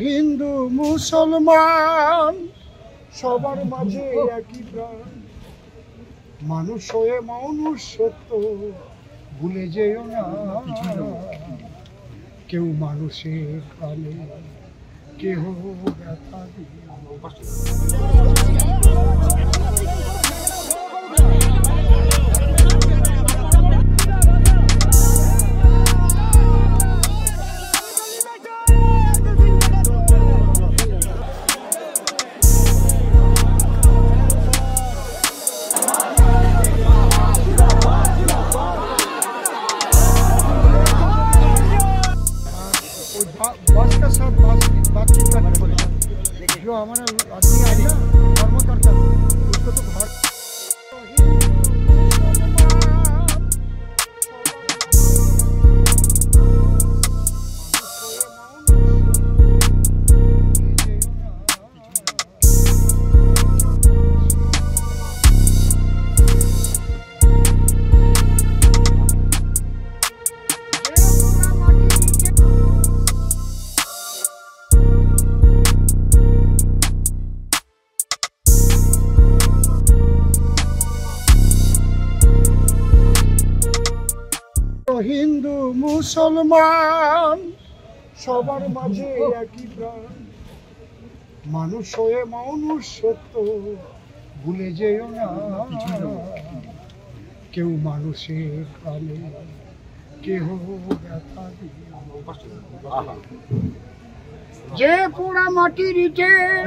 হিন্দু মুসলমান সবার মাঝে একই প্রাণ, মানুষ হয়ে মানুষ সত্য ভুলে যেও না। কেউ মানুষের প্রাণে কেহ ব্যথা দিও। बस का साथ बातचीत करनी पड़ेगी। जो हमारा आदमी है ना कर्मकर्ता, उसको तो घर হিন্দু মুসলমান সবার মাঝে একই প্রাণ, মানুষ হয়ে মানুষ সত্য ভুলে যেও না। কেউ মানুষের প্রাণে কেহ ব্যথা দিও। যে পোড়া মাটির ইটের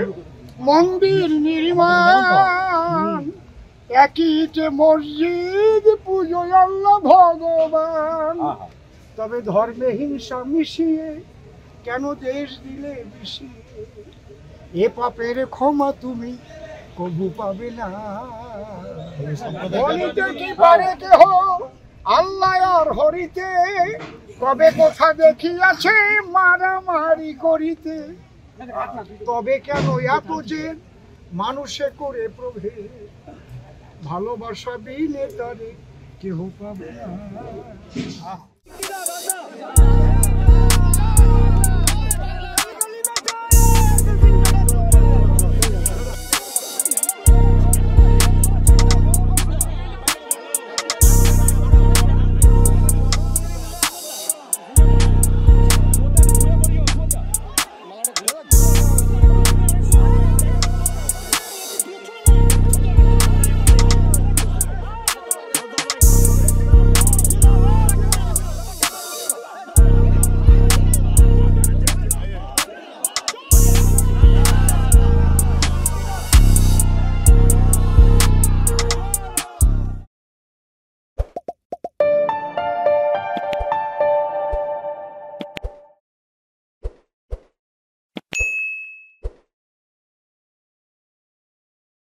মন্দির নির্মাণ, একই ইটে মসজিদ পুজো আল্লাহ ভগবান। তবে ধর্মে হিংসা মিশিয়ে কেন দেশ দিলে মিশিয়ে, এ পাপের ক্ষমা তুমি কবু পাবে না। বলিতে কি পারে কেহ আল্লাহ আর হরিতে, কবে কোথা দেখিয়াছে মারামারি করিতে। তবে কেন এত যে মানুষে করে প্রভেদ, ভালোবাসা বিনে তারে কেহ পাবে না।